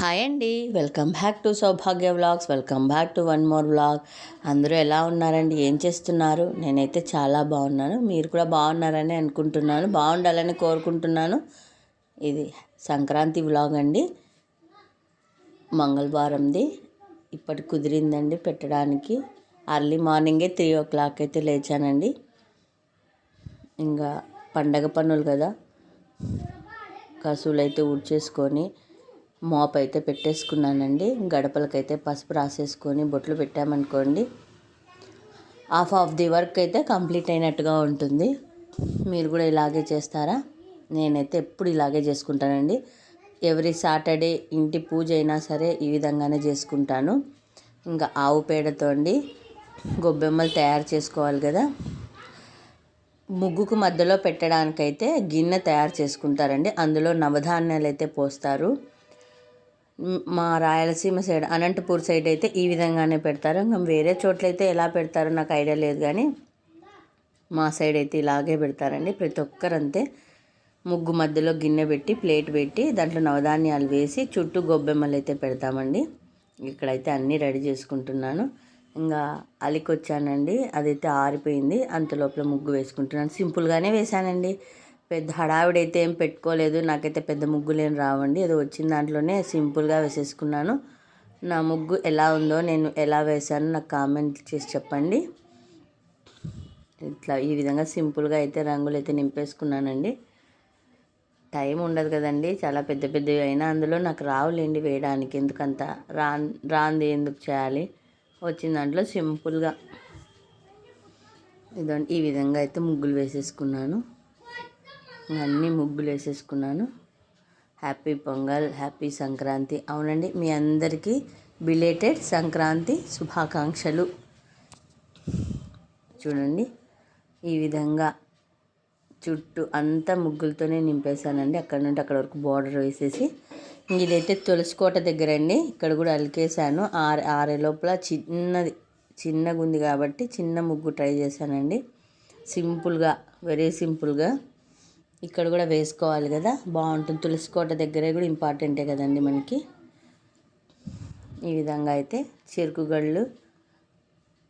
Hi అండి, welcome back to Saubhagya vlogs. Welcome back to one more vlog. అందరూ ఎలా ఉన్నారండి? ఏం చేస్తున్నారు? నేనైతే చాలా బాగున్నాను. మీరు కూడా బాగున్నారని అనుకుంటున్నాను, బాగుండాలని కోరుకుంటున్నాను. ఇది సంక్రాంతి వ్లాగ్ అండి, మంగళవారంది. ఇప్పటి కుదిరిందండి పెట్టడానికి. అర్లీ మార్నింగే 3 o'clock అయితే లేచానండి. ఇంకా పండగ పనులు కదా, కసువులు అయితే ఊడ్చేసుకొని మోప్ అయితే పెట్టేసుకున్నానండి. గడపలకైతే పసుపు రాసేసుకొని బొట్లు పెట్టామనుకోండి, హాఫ్ ది వర్క్ అయితే కంప్లీట్ అయినట్టుగా ఉంటుంది. మీరు కూడా ఇలాగే చేస్తారా? నేనైతే ఎప్పుడు ఇలాగే చేసుకుంటానండి. ఎవ్రీ సాటర్డే ఇంటి పూజ అయినా సరే ఈ విధంగానే చేసుకుంటాను. ఇంకా ఆవు పేడతో అండి గొబ్బెమ్మలు తయారు చేసుకోవాలి కదా. ముగ్గుకు మధ్యలో పెట్టడానికైతే గిన్నె తయారు చేసుకుంటారండి. అందులో నవధాన్యాలు అయితే పోస్తారు. మా రాయలసీమ సైడ్, అనంతపూర్ సైడ్ అయితే ఈ విధంగానే పెడతారు. ఇంకా వేరే చోట్ల అయితే ఎలా పెడతారో నాకు ఐడియా లేదు, కానీ మా సైడ్ అయితే ఇలాగే పెడతారండి. ప్రతి ఒక్కరు అంతే. ముగ్గు మధ్యలో గిన్నె పెట్టి ప్లేట్ పెట్టి దాంట్లో నవధాన్యాలు వేసి చుట్టూ గొబ్బెమ్మలు అయితే పెడతామండి. ఇక్కడైతే అన్నీ రెడీ చేసుకుంటున్నాను. ఇంకా అలికొచ్చానండి, అదైతే ఆరిపోయింది. అంతలోపల ముగ్గు వేసుకుంటున్నాను. సింపుల్గానే వేశానండి, పెద్ద హడావిడైతే ఏం పెట్టుకోలేదు. నాకైతే పెద్ద ముగ్గులేం రావండి. ఏదో వచ్చిన దాంట్లోనే సింపుల్గా వేసేసుకున్నాను. నా ముగ్గు ఎలా ఉందో, నేను ఎలా వేశానో నాకు కామెంట్ చేసి చెప్పండి. ఇట్లా ఈ విధంగా సింపుల్గా అయితే రంగులు అయితే నింపేసుకున్నానండి. టైం ఉండదు కదండి, చాలా పెద్ద పెద్దవి అయినా అందులో నాకు రావులేండి వేయడానికి. ఎందుకంత రాంది ఎందుకు చేయాలి, వచ్చిన దాంట్లో సింపుల్గా ఇదండి ఈ విధంగా అయితే ముగ్గులు వేసేసుకున్నాను. అన్నీ ముగ్గులు వేసేసుకున్నాను. Happy pongal, happy Sankranti. అవునండి, మీ అందరికీ బిలేటెడ్ సంక్రాంతి శుభాకాంక్షలు. చూడండి ఈ విధంగా చుట్టూ అంతా ముగ్గులతోనే నింపేశానండి. అక్కడ నుండి అక్కడ వరకు బార్డర్ వేసేసి, ఇదైతే తులసికోట దగ్గర అండి. ఇక్కడ కూడా అలికేసాను. ఆరే లోపల చిన్నగా ఉంది కాబట్టి చిన్న ముగ్గు ట్రై చేశానండి. సింపుల్గా, వెరీ సింపుల్గా. ఇక్కడ కూడా వేసుకోవాలి కదా, బాగుంటుంది. తులసికోట దగ్గర కూడా ఇంపార్టెంటే కదండి మనకి. ఈ విధంగా అయితే చెరుకు గళ్ళు,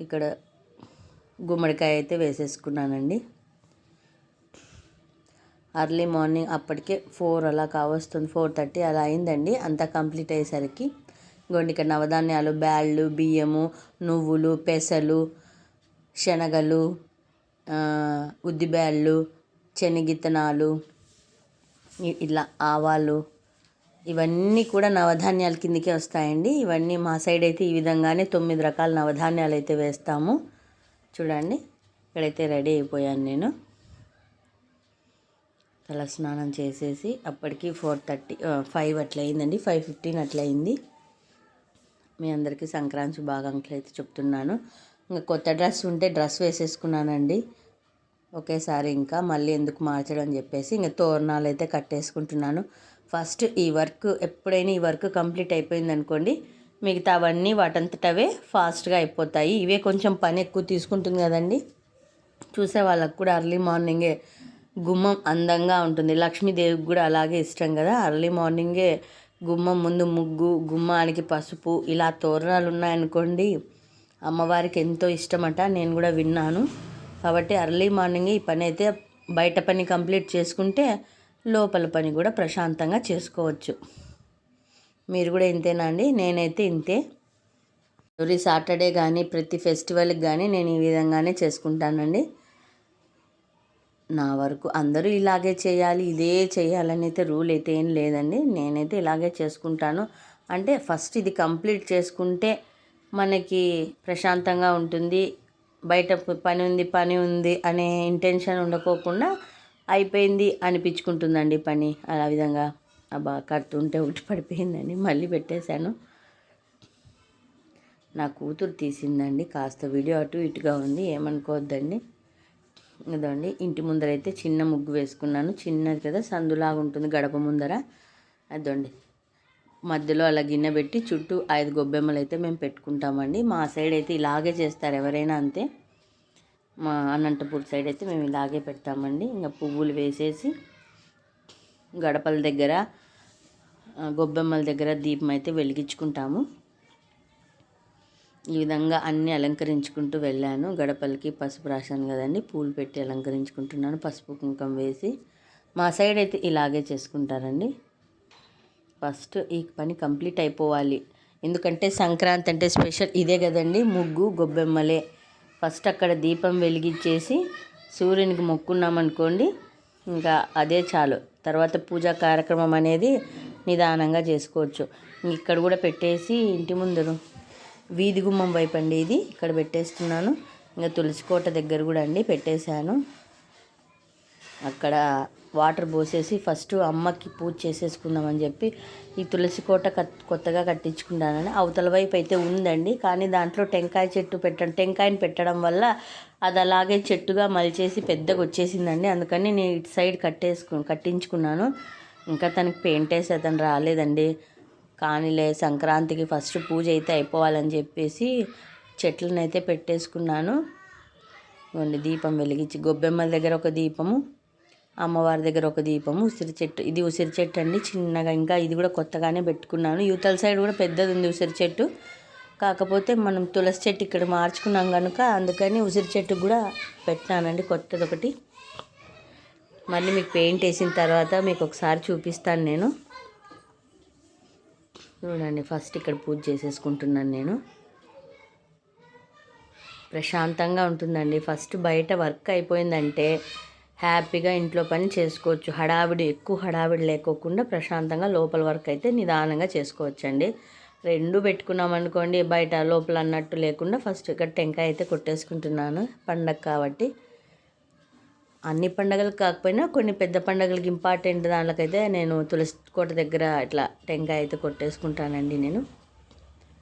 ఇక్కడ గుమ్మడికాయ అయితే వేసేసుకున్నానండి. అర్లీ మార్నింగ్ అప్పటికే 4 అలా కావస్తుంది, 4:30 అలా అయిందండి. అంతా కంప్లీట్ అయ్యేసరికి ఇంకోండి ఇక్కడ నవధాన్యాలు, బ్యాళ్ళు, బియ్యము, నువ్వులు, పెసలు, శనగలు, ఉద్దిబ్యాళ్ళు, శనగిత్తనాలు, ఇలా ఆవాలు, ఇవన్నీ కూడా నవధాన్యాల కిందకే వస్తాయండి. ఇవన్నీ మా సైడ్ అయితే ఈ విధంగానే 9 రకాల నవధాన్యాలు అయితే వేస్తాము. చూడండి ఇక్కడైతే రెడీ అయిపోయాను నేను. తల స్నానం చేసేసి అప్పటికి 5 అట్లా అయిందండి, 5:15 అట్లా అయింది. మీ అందరికీ సంక్రాంతి శుభాకాంక్షలు అయితే చెప్తున్నాను. ఇంకా కొత్త డ్రెస్ ఉంటే డ్రెస్ వేసేసుకున్నానండి ఒకేసారి. ఇంకా మళ్ళీ ఎందుకు మార్చడం అని చెప్పేసి ఇంకా తోరణాలు అయితే కట్టేసుకుంటున్నాను. ఫస్ట్ ఈ వర్క్, ఎప్పుడైనా ఈ వర్క్ కంప్లీట్ అయిపోయింది అనుకోండి, మిగతా అవన్నీ వాటంతటవే ఫాస్ట్గా అయిపోతాయి. ఇవే కొంచెం పని ఎక్కువ తీసుకుంటుంది కదండి. చూసే వాళ్ళకు కూడా అర్లీ మార్నింగే గుమ్మం అందంగా ఉంటుంది. లక్ష్మీదేవికి కూడా అలాగే ఇష్టం కదా. అర్లీ మార్నింగే గుమ్మం ముందు ముగ్గు, గుమ్మానికి పసుపు, ఇలా తోరణాలు ఉన్నాయనుకోండి అమ్మవారికి ఎంతో ఇష్టమట. నేను కూడా విన్నాను. కాబట్టి అర్లీ మార్నింగ్ ఈ పని అయితే, బయట పని కంప్లీట్ చేసుకుంటే లోపల పని కూడా ప్రశాంతంగా చేసుకోవచ్చు. మీరు కూడా ఇంతేనా అండి? నేనైతే ఇంతే. ఎవ్రీ సాటర్డే కానీ ప్రతి ఫెస్టివల్కి కానీ నేను ఈ విధంగానే చేసుకుంటానండి. నా వరకు అందరూ ఇలాగే చేయాలి, ఇదే చేయాలని అయితే రూల్ అయితే ఏం లేదండి. నేనైతే ఇలాగే చేసుకుంటాను. అంటే ఫస్ట్ ఇది కంప్లీట్ చేసుకుంటే మనకి ప్రశాంతంగా ఉంటుంది. బయట పని ఉంది అనే ఇంటెన్షన్ ఉండకోకుండా అయిపోయింది అనిపించుకుంటుందండి పని. అలా విధంగా అబ్బా కడుతుంటే ఒకటి పడిపోయిందండి, మళ్ళీ పెట్టేశాను. నా కూతురు తీసిందండి, కాస్త వీడియో అటు ఇటుగా ఉంది, ఏమనుకోవద్దండి. ఇదండి ఇంటి ముందరైతే చిన్న ముగ్గు వేసుకున్నాను. చిన్నది కదా, సందులాగా ఉంటుంది గడప ముందర. అదండి మధ్యలో అలా గిన్నె పెట్టి చుట్టూ 5 గొబ్బెమ్మలు అయితే మేము పెట్టుకుంటామండి. మా సైడ్ అయితే ఇలాగే చేస్తారు, ఎవరైనా అంతే. మా అనంతపూర్ సైడ్ అయితే మేము ఇలాగే పెడతామండి. ఇంకా పువ్వులు వేసేసి గడపల దగ్గర గొబ్బెమ్మల దగ్గర దీపం అయితే వెలిగించుకుంటాము. ఈ విధంగా అన్నీ అలంకరించుకుంటూ వెళ్ళాను. గడపలకి పసుపు రాశాను కదండి, పూలు పెట్టి అలంకరించుకుంటున్నాను, పసుపు కుంకుమ వేసి. మా సైడ్ అయితే ఇలాగే చేసుకుంటారండి. ఫస్ట్ ఈ పని కంప్లీట్ అయిపోవాలి, ఎందుకంటే సంక్రాంతి అంటే స్పెషల్ ఇదే కదండి, ముగ్గు గొబ్బెమ్మలే. ఫస్ట్ అక్కడ దీపం వెలిగించేసి సూర్యునికి మొక్కున్నామనుకోండి, ఇంకా అదే చాలు. తర్వాత పూజా కార్యక్రమం అనేది నిదానంగా చేసుకోవచ్చు. ఇక్కడ కూడా పెట్టేసి ఇంటి ముందరు వీధి గుమ్మం వైపు అండి ఇది, ఇక్కడ పెట్టేస్తున్నాను. ఇంకా తులసి కోట దగ్గర కూడా అండి పెట్టేశాను. అక్కడ వాటర్ పోసేసి ఫస్ట్ అమ్మకి పూజ చేసేసుకుందామని చెప్పి ఈ తులసి కోట కొత్తగా కట్టించుకున్నానని. అవతల వైపు అయితే ఉందండి, కానీ దాంట్లో టెంకాయని పెట్టడం వల్ల అది అలాగే చెట్టుగా మలిచేసి పెద్దగా వచ్చేసిందండి. అందుకని నేను ఇటు సైడ్ కట్టించుకున్నాను. ఇంకా తనకి పెయింట్ వేసి అతను రాలేదండి. కానీలే, సంక్రాంతికి ఫస్ట్ పూజ అయితే అయిపోవాలని చెప్పేసి చెట్లను అయితే పెట్టేసుకున్నాను. దీపం వెలిగించి గొబ్బెమ్మల దగ్గర ఒక దీపము, అమ్మవారి దగ్గర ఒక దీపము, ఉసిరి చెట్టు, ఇది ఉసిరి చెట్టు అండి చిన్నగా. ఇంకా ఇది కూడా కొత్తగానే పెట్టుకున్నాను. యువతల సైడ్ కూడా పెద్దది ఉంది ఉసిరి చెట్టు, కాకపోతే మనం తులసి చెట్టు ఇక్కడ మార్చుకున్నాం కనుక అందుకని ఉసిరి చెట్టు కూడా పెట్టినానండి కొత్తది ఒకటి. మళ్ళీ మీకు పెయింట్ వేసిన తర్వాత మీకు ఒకసారి చూపిస్తాను నేను. చూడండి, ఫస్ట్ ఇక్కడ పూజ చేసేసుకుంటున్నాను నేను. ప్రశాంతంగా ఉంటుందండి. ఫస్ట్ బయట వర్క్ అయిపోయిందంటే హ్యాపీగా ఇంట్లో పని చేసుకోవచ్చు. ఎక్కువ హడావిడి లేకోకుండా ప్రశాంతంగా లోపల వర్క్ అయితే నిదానంగా చేసుకోవచ్చండి. రెండు పెట్టుకున్నాం అనుకోండి, బయట లోపల అన్నట్టు లేకుండా ఫస్ట్ ఇక్కడ టెంకాయ అయితే కొట్టేసుకుంటున్నాను, పండగ కాబట్టి. అన్ని పండగలకు కాకపోయినా కొన్ని పెద్ద పండగలకి ఇంపార్టెంట్ దానికైతే నేను తులసి కోట దగ్గర ఇట్లా టెంకాయ అయితే కొట్టేసుకుంటానండి నేను.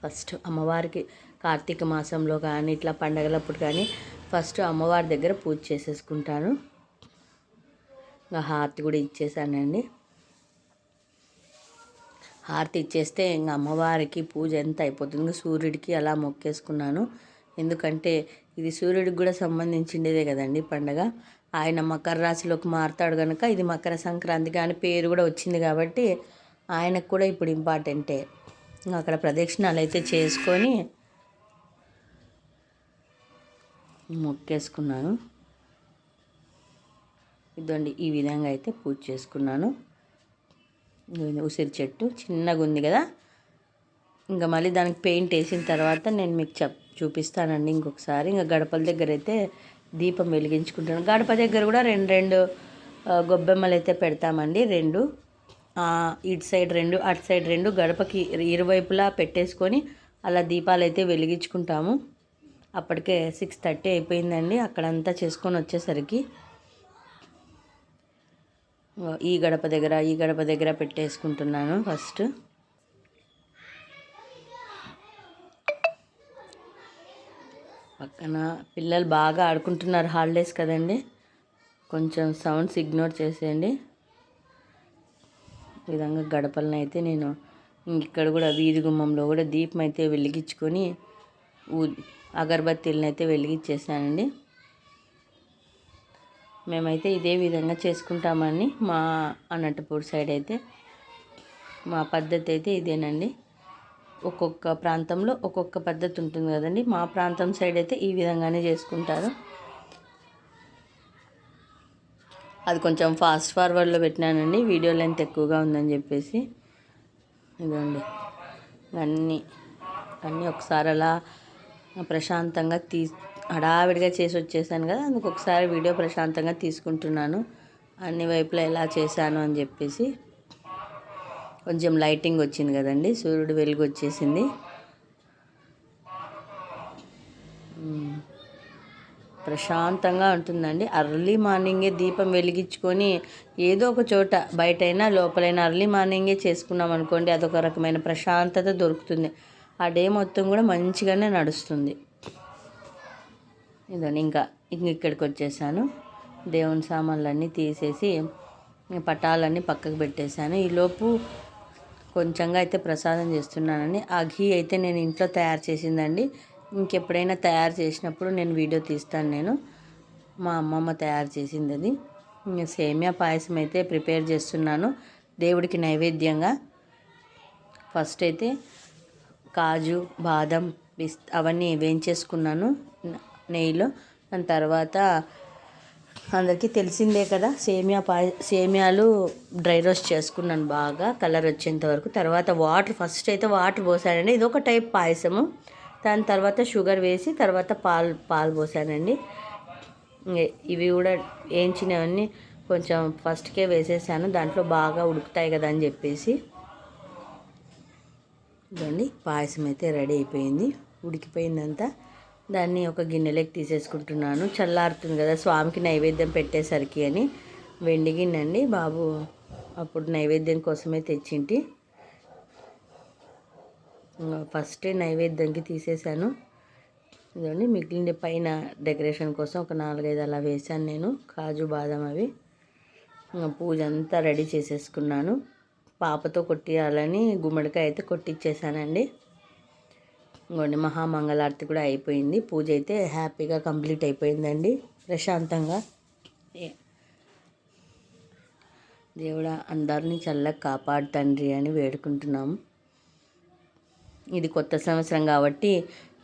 ఫస్ట్ అమ్మవారికి కార్తీక మాసంలో కానీ ఇట్లా పండగలప్పుడు కానీ ఫస్ట్ అమ్మవారి దగ్గర పూజ చేసేసుకుంటాను. ఇంకా హారతి కూడా ఇచ్చేసానండి. హారతి ఇచ్చేస్తే ఇంకా అమ్మవారికి పూజ ఎంత అయిపోతుంది. సూర్యుడికి అలా మొక్కేసుకున్నాను, ఎందుకంటే ఇది సూర్యుడికి కూడా సంబంధించిండేదే కదండి పండగ. ఆయన మకర రాశిలోకి మారుతాడు కనుక ఇది మకర సంక్రాంతి కానీ పేరు కూడా వచ్చింది కాబట్టి ఆయనకు కూడా ఇప్పుడు ఇంపార్టెంటే. అక్కడ ప్రదక్షిణాలు అయితే చేసుకొని మొక్కేసుకున్నాను. ఇదండి, ఈ విధంగా అయితే పూజ చేసుకున్నాను. ఉసిరి చెట్టు చిన్నగా ఉంది కదా, ఇంకా మళ్ళీ దానికి పెయింట్ వేసిన తర్వాత నేను మీకు చూపిస్తానండి ఇంకొకసారి. ఇంకా గడపల దగ్గర అయితే దీపం వెలిగించుకుంటాను. గడప దగ్గర కూడా రెండు గొబ్బెమ్మలు అయితే పెడతామండి. రెండు ఇటు సైడ్ రెండు, అటు సైడ్ రెండు, గడపకి ఇరువైపులా పెట్టేసుకొని అలా దీపాలు అయితే వెలిగించుకుంటాము. అప్పటికే 6:30 అయిపోయిందండి అక్కడంతా చేసుకొని వచ్చేసరికి. ఈ గడప దగ్గర పెట్టేసుకుంటున్నాను ఫస్ట్. పక్కన పిల్లలు బాగా ఆడుకుంటున్నారు, హాలిడేస్ కదండి, కొంచెం సౌండ్స్ ఇగ్నోర్ చేసేయండి. ఈ విధంగా గడపలను అయితే నేను ఇక్కడ కూడా వీధి గుమ్మంలో కూడా దీపం అయితే వెలిగించుకొని అగరబత్తీలను అయితే వెలిగించేసానండి. మేమైతే ఇదే విధంగా చేసుకుంటామని మా అనంతపూర్ సైడ్ అయితే మా పద్ధతి అయితే ఇదేనండి. ఒక్కొక్క ప్రాంతంలో ఒక్కొక్క పద్ధతి ఉంటుంది కదండి. మా ప్రాంతం సైడ్ అయితే ఈ విధంగానే చేసుకుంటారు. అది కొంచెం ఫాస్ట్ ఫార్వర్డ్లో పెట్టినానండి, వీడియో లెంత్ ఎక్కువగా ఉందని చెప్పేసి. ఇదండి, అన్నీ ఒకసారి అలా ప్రశాంతంగా హడావిడిగా చేసి వచ్చేసాను కదా, అందుకు ఒకసారి వీడియో ప్రశాంతంగా తీసుకుంటున్నాను అన్ని వైపులా ఎలా చేశాను అని చెప్పేసి. కొంచెం లైటింగ్ వచ్చింది కదండి, సూర్యుడు వెలుగు వచ్చేసింది. ప్రశాంతంగా ఉంటుందండి. అర్లీ మార్నింగే దీపం వెలిగించుకొని ఏదో ఒక చోట బయటైనా లోపలైనా అర్లీ మార్నింగే చేసుకున్నాం అనుకోండి, అదొక రకమైన ప్రశాంతత దొరుకుతుంది. ఆ డే మొత్తం కూడా మంచిగానే నడుస్తుంది. ఇదండి, ఇక్కడికి వచ్చేసాను. దేవుని సామాన్లన్నీ తీసేసి పటాలన్నీ పక్కకు పెట్టేశాను. ఈలోపు కొంచెంగా అయితే ప్రసాదం చేస్తున్నానండి. ఆ ఘీ అయితే నేను ఇంట్లో తయారు చేసిందండి. ఇంకెప్పుడైనా తయారు చేసినప్పుడు నేను వీడియో తీస్తాను. మా అమ్మమ్మ తయారు చేసింది అది. సేమియా పాయసం అయితే ప్రిపేర్ చేస్తున్నాను దేవుడికి నైవేద్యంగా. ఫస్ట్ అయితే కాజు బాదం అవన్నీ వేయించేసుకున్నాను నెయ్యిలో. దాని తర్వాత అందరికీ తెలిసిందే కదా, సేమియాలు డ్రై రోస్ట్ చేసుకున్నాను బాగా కలర్ వచ్చేంత వరకు. తర్వాత ఫస్ట్ అయితే వాటర్ పోసానండి. ఇది ఒక టైప్ పాయసము. దాని తర్వాత షుగర్ వేసి తర్వాత పాలు పోసానండి. ఇవి కూడా వేయించినవన్నీ కొంచెం ఫస్ట్కే వేసేసాను, దాంట్లో బాగా ఉడుకుతాయి కదా అని చెప్పేసి. ఇదండి పాయసం అయితే రెడీ అయిపోయింది, ఉడికిపోయిందంతా. దాన్ని ఒక గిన్నెలోకి తీసేసుకుంటున్నాను. చల్లారుతుంది కదా స్వామికి నైవేద్యం పెట్టేసరికి అని. వెండి గిన్నె అండి, బాబు అప్పుడు నైవేద్యం కోసమే తెచ్చింటి. ఫస్టే నైవేద్యంకి తీసేసాను. ఇదండి మిగిలిన పైన డెకరేషన్ కోసం ఒక 4-5 అలా వేసాను నేను, కాజు బాదం అవి. పూజ అంతా రెడీ చేసేసుకున్నాను. పాపతో కొట్టియాలని గుమ్మడికాయ అయితే కొట్టించేసానండి. ఇంకోండి మహామంగళారతి కూడా అయిపోయింది. పూజ అయితే హ్యాపీగా కంప్లీట్ అయిపోయిందండి, ప్రశాంతంగా. దేవుడా అందరినీ చల్లగా కాపాడు తండ్రి అని వేడుకుంటున్నాము. ఇది కొత్త సంవత్సరం కాబట్టి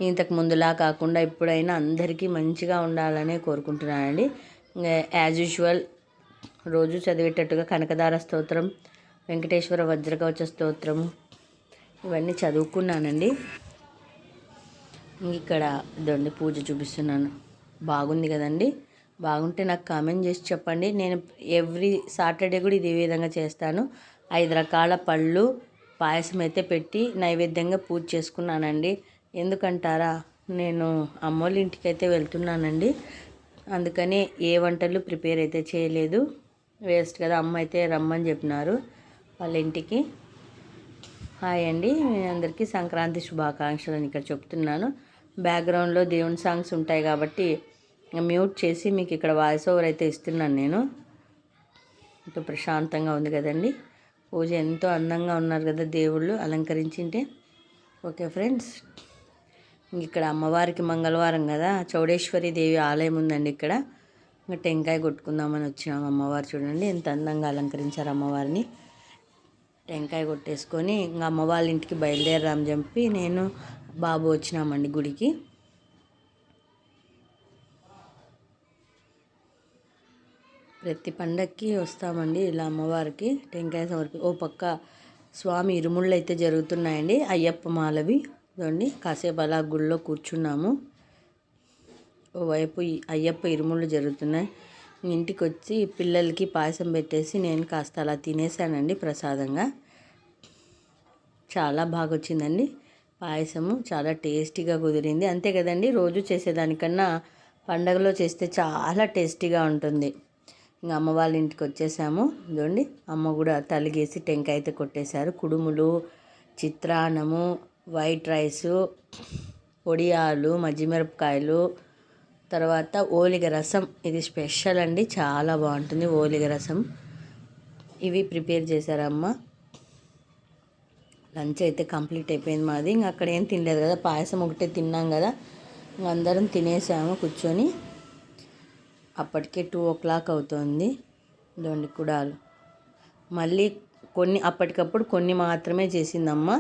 ఇంతకు ముందులా కాకుండా ఇప్పుడైనా అందరికీ మంచిగా ఉండాలనే కోరుకుంటున్నానండి. యాజ్ యూజువల్ రోజు చదివేటట్టుగా కనకదార స్తోత్రం, వెంకటేశ్వర వజ్రకవచ స్తోత్రము ఇవన్నీ చదువుకున్నానండి. ఇక్కడ ఇదండి పూజ చూపిస్తున్నాను. బాగుంది కదండి? బాగుంటే నాకు కామెంట్ చేసి చెప్పండి. నేను ఎవ్రీ సాటర్డే కూడా ఇదే విధంగా చేస్తాను. 5 రకాల పళ్ళు పాయసం అయితే పెట్టి నైవేద్యంగా పూజ చేసుకున్నానండి. ఎందుకంటారా, నేను అమ్మోళ్ళ ఇంటికి అయితే వెళ్తున్నానండి, అందుకని ఏ వంటలు ప్రిపేర్ అయితే చేయలేదు. వేస్ట్ కదా, అమ్మ అయితే రమ్మని చెప్పినారు వాళ్ళ ఇంటికి. హాయ్ అండి, అందరికీ సంక్రాంతి శుభాకాంక్షలు అని ఇక్కడ చెప్తున్నాను. బ్యాక్గ్రౌండ్లో దేవుని సాంగ్స్ ఉంటాయి కాబట్టి మ్యూట్ చేసి మీకు ఇక్కడ వాయిస్ ఓవర్ అయితే ఇస్తున్నాను నేను. ఎంతో ప్రశాంతంగా ఉంది కదండి. పూజ ఎంతో అందంగా ఉన్నారు కదా దేవుళ్ళు అలంకరించింటే. ఓకే ఫ్రెండ్స్, ఇక్కడ అమ్మవారికి మంగళవారం కదా, చౌడేశ్వరి దేవి ఆలయం ఉందండి ఇక్కడ. ఇంకా టెంకాయ కొట్టుకుందామని వచ్చినాము. అమ్మవారు చూడండి ఎంత అందంగా అలంకరించారు అమ్మవారిని. టెంకాయ కొట్టేసుకొని ఇంకా అమ్మ వాళ్ళ ఇంటికి బయలుదేరామని చెప్పి నేను బాబు వచ్చినామండి గుడికి. ప్రతి పండక్కి వస్తామండి ఇలా అమ్మవారికి టెంకాయ సమర్పి. ఓ పక్క స్వామి ఇరుముళ్ళు అయితే జరుగుతున్నాయండి, అయ్యప్ప మాలవి. చూడండి కాసేపు అలా గుళ్ళో కూర్చున్నాము. ఓవైపు అయ్యప్ప ఇరుముళ్ళు జరుగుతున్నాయి. ఇంటికి వచ్చి పిల్లలకి పాయసం పెట్టేసి నేను కాస్త అలా తినేసానండి ప్రసాదంగా. చాలా బాగా వచ్చిందండి పాయసము, చాలా టేస్టీగా కుదిరింది. అంతే కదండి, రోజు చేసేదానికన్నా పండగలో చేస్తే చాలా టేస్టీగా ఉంటుంది. ఇంకా అమ్మ వాళ్ళ ఇంటికి వచ్చేసాము. చూడండి అమ్మ కూడా తలిగేసి టెంకాయ అయితే కొట్టేశారు. కుడుములు, చిత్రాన్నము, వైట్ రైసు, పొడియాలు, మజ్జిమిరపకాయలు, తర్వాత ఓలిగ రసం. ఇది స్పెషల్ అండి, చాలా బాగుంటుంది ఓలిగ రసం. ఇవి ప్రిపేర్ చేశారమ్మ. లంచ్ అయితే కంప్లీట్ అయిపోయింది మాది. ఇంక అక్కడ ఏం తినలేదు కదా, పాయసం ఒకటే తిన్నాం కదా, ఇంక అందరం తినేసాము కూర్చొని. అప్పటికే 2 o'clock అవుతుంది. ఇదండి కుడాలు. మళ్ళీ అప్పటికప్పుడు కొన్ని మాత్రమే చేసిందమ్మ.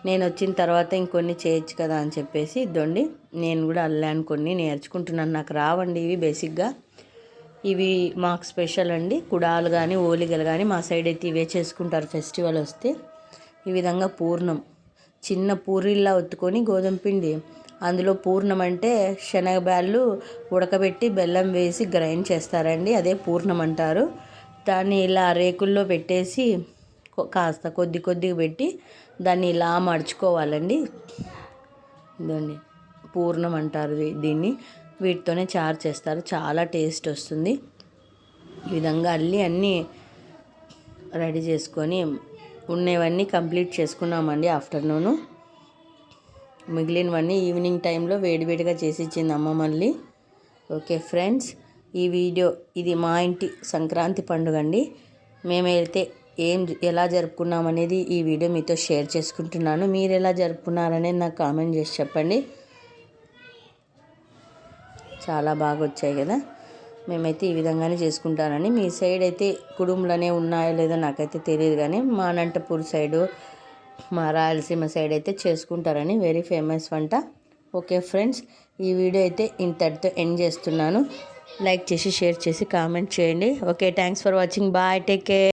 నేను వచ్చిన తర్వాత ఇంకొన్ని చేయొచ్చు కదా అని చెప్పేసి ఇదండి నేను కూడా అల్లాను, కొన్ని నేర్చుకుంటున్నాను. నాకు రావండి ఇవి బేసిక్గా. ఇవి మాకు స్పెషల్ అండి, కుడాలు కానీ ఓలిగలు కానీ మా సైడ్ అయితే ఇవే చేసుకుంటారు ఫెస్టివల్ వస్తే. ఈ విధంగా పూర్ణం చిన్న పూరీల్లా ఒత్తుకొని గోధుమ పిండి, అందులో పూర్ణం అంటే శనగబ్యాళ్ళు ఉడకబెట్టి బెల్లం వేసి గ్రైండ్ చేస్తారండి, అదే పూర్ణం అంటారు. దాన్ని ఇలా రేకుల్లో పెట్టేసి కాస్త కొద్దిగా పెట్టి దాన్ని ఇలా మడుచుకోవాలండి. ఇదండి పూర్ణం అంటారు దీన్ని. వీటితోనే చారు చేస్తారు, చాలా టేస్ట్ వస్తుంది. ఈ విధంగా అన్నీ రెడీ చేసుకొని ఉన్నవన్నీ కంప్లీట్ చేసుకున్నామండి ఆఫ్టర్నూను. మిగిలినవన్నీ ఈవినింగ్ టైంలో వేడివేడిగా చేసి ఇచ్చింది అమ్మ మళ్ళీ. ఓకే ఫ్రెండ్స్, ఈ వీడియో ఇది మా ఇంటి సంక్రాంతి పండుగ అండి. మేమైతే ఎలా జరుపుకున్నామనేది ఈ వీడియో మీతో షేర్ చేసుకుంటున్నాను. మీరు ఎలా జరుపుకున్నారనేది నాకు కామెంట్ చేసి చెప్పండి. చాలా బాగా వచ్చాయి కదా. మేమైతే ఈ విధంగానే చేసుకుంటానని. మీ సైడ్ అయితే కుడుములనే ఉన్నాయో లేదో నాకైతే తెలియదు, కానీ మా అనంతపూర్ సైడు మా రాయలసీమ సైడ్ అయితే చేసుకుంటారని, వెరీ ఫేమస్ వంట. ఓకే ఫ్రెండ్స్, ఈ వీడియో అయితే ఇంతటితో ఎండ్ చేస్తున్నాను. లైక్ చేసి, షేర్ చేసి, కామెంట్ చేయండి. Okay, thanks for watching. Bye, take care.